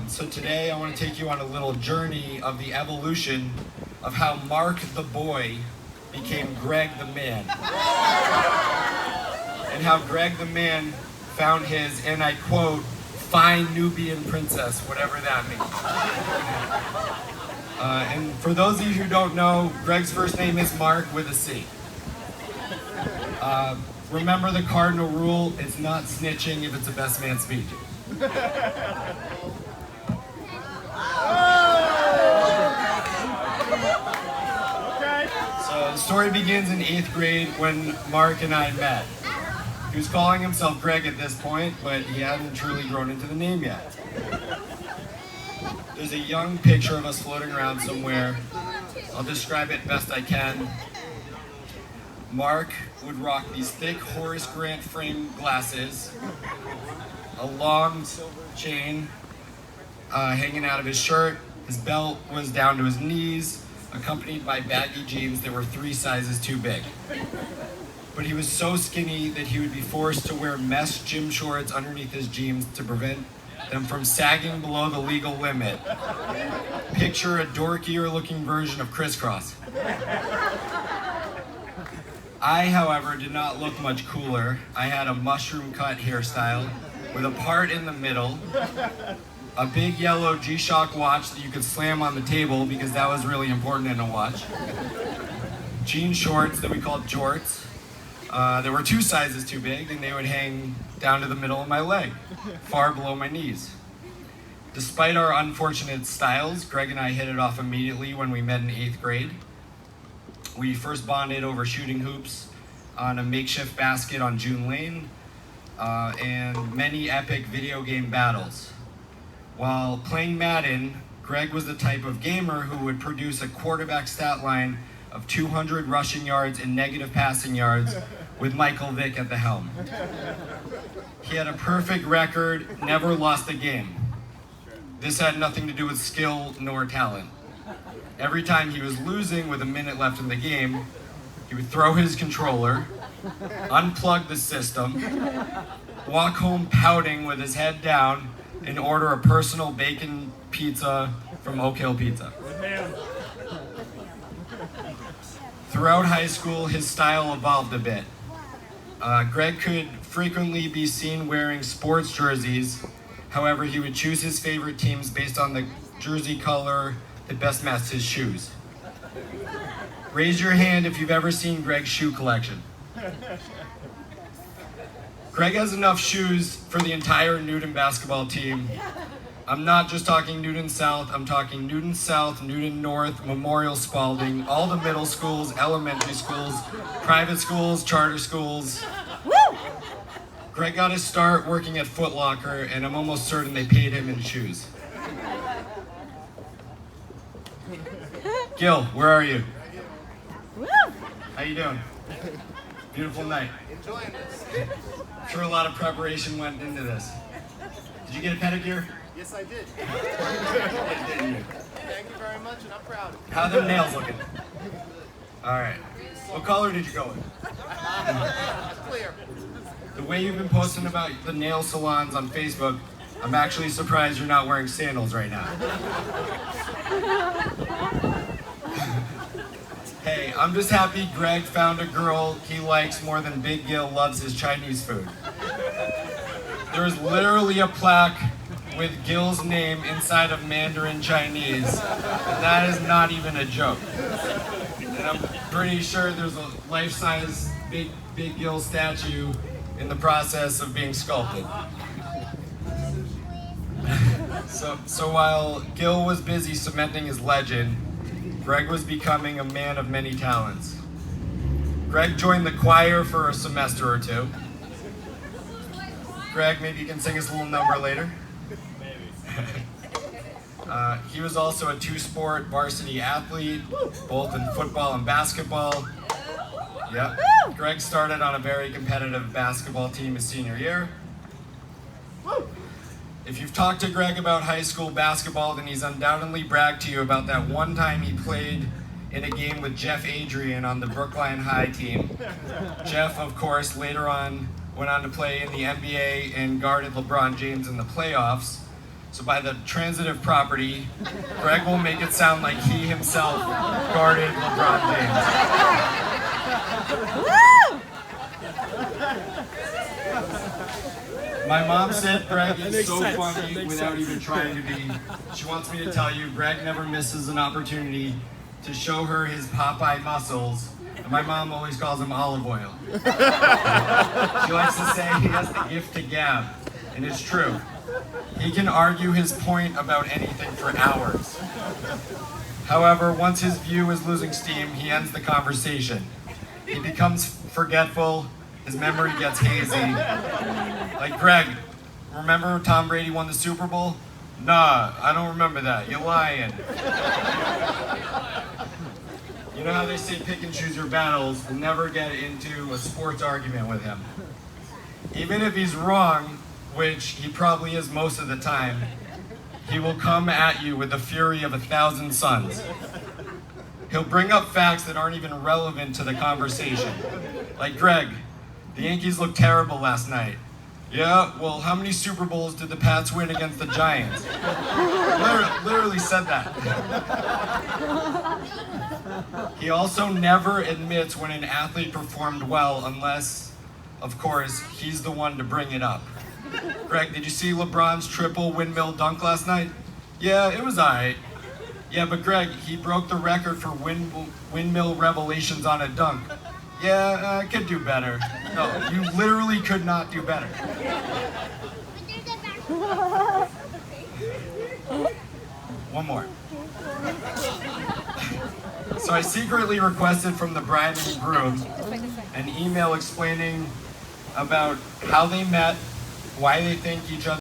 So today I want to take you on a little journey of the evolution of how Mark the boy became Greg the man. And how Greg the man found his, and I quote, fine Nubian princess, whatever that means. And for those of you who don't know, Greg's first name is Mark with a C. Remember the cardinal rule, it's not snitching if it's a best man speech. So the story begins in 8th grade when Mark and I met. He was calling himself Greg at this point, but he hadn't truly grown into the name yet. There's a young picture of us floating around somewhere. I'll describe it best I can. Mark would rock these thick Horace Grant framed glasses, a long silver chain hanging out of his shirt. His belt was down to his knees, accompanied by baggy jeans that were 3 sizes too big. But he was so skinny that he would be forced to wear mesh gym shorts underneath his jeans to prevent them from sagging below the legal limit. Picture a dorkier looking version of crisscross. I, however, did not look much cooler. I had a mushroom cut hairstyle with a part in the middle, a big yellow G-Shock watch that you could slam on the table because that was really important in a watch, jean shorts that we called jorts. They were 2 sizes too big and they would hang down to the middle of my leg, far below my knees. Despite our unfortunate styles, Greg and I hit it off immediately when we met in 8th grade. We first bonded over shooting hoops on a makeshift basket on June Lane, and many epic video game battles. While playing Madden, Greg was the type of gamer who would produce a quarterback stat line of 200 rushing yards and negative passing yards with Michael Vick at the helm. He had a perfect record, never lost a game. This had nothing to do with skill nor talent. Every time he was losing with a minute left in the game, he would throw his controller, unplug the system, walk home pouting with his head down, and order a personal bacon pizza from Oak Hill Pizza. Throughout high school, his style evolved a bit. Greg could frequently be seen wearing sports jerseys. However, he would choose his favorite teams based on the jersey color that best matched his shoes. Raise your hand if you've ever seen Greg's shoe collection. Greg has enough shoes for the entire Newton basketball team. I'm not just talking Newton South, I'm talking Newton South, Newton North, Memorial Spalding, all the middle schools, elementary schools, private schools, charter schools. Greg got his start working at Foot Locker, and I'm almost certain they paid him in shoes. Gil, where are you? How you doing? Beautiful night. Enjoying this. I'm sure a lot of preparation went into this. Did you get a pedicure? Yes, I did. Didn't you? Thank you very much, and I'm proud. How are the nails looking? All right. What color did you go with? Clear. The way you've been posting about the nail salons on Facebook, I'm actually surprised you're not wearing sandals right now. Hey, I'm just happy Greg found a girl he likes more than Big Gil loves his Chinese food. There's literally a plaque with Gil's name inside of Mandarin Chinese, and that is not even a joke. And I'm pretty sure there's a life-size Big Gil statue in the process of being sculpted. So while Gil was busy cementing his legend, Greg was becoming a man of many talents. Greg joined the choir for a semester or 2. Greg, maybe you can sing us a little number later. He was also a 2-sport varsity athlete, both in football and basketball. Yep. Greg started on a very competitive basketball team his senior year. If you've talked to Greg about high school basketball, then he's undoubtedly bragged to you about that one time he played in a game with Jeff Adrian on the Brookline High team. Jeff, of course, later on went on to play in the NBA and guarded LeBron James in the playoffs. So by the transitive property, Greg will make it sound like he himself guarded LeBron James. My mom said Greg is so funny without even trying to be. She wants me to tell you, Greg never misses an opportunity to show her his Popeye muscles. And my mom always calls him olive oil. She likes to say he has the gift to gab, and it's true. He can argue his point about anything for hours. However, once his view is losing steam, he ends the conversation. He becomes forgetful, his memory gets hazy. Like, Greg, remember Tom Brady won the Super Bowl? Nah, I don't remember that. You're lying. You know how they say pick and choose your battles and never get into a sports argument with him. Even if he's wrong, which he probably is most of the time, he will come at you with the fury of 1,000 suns. He'll bring up facts that aren't even relevant to the conversation. Like, Greg, the Yankees looked terrible last night. Yeah, well, how many Super Bowls did the Pats win against the Giants? Literally said that. He also never admits when an athlete performed well unless, of course, he's the one to bring it up. Greg, did you see LeBron's triple windmill dunk last night? Yeah, it was alright. Yeah, but Greg, he broke the record for windmill revelations on a dunk. Yeah, I could do better. No, you literally could not do better. One more. So I secretly requested from the bride and groom an email explaining about how they met, why they think each other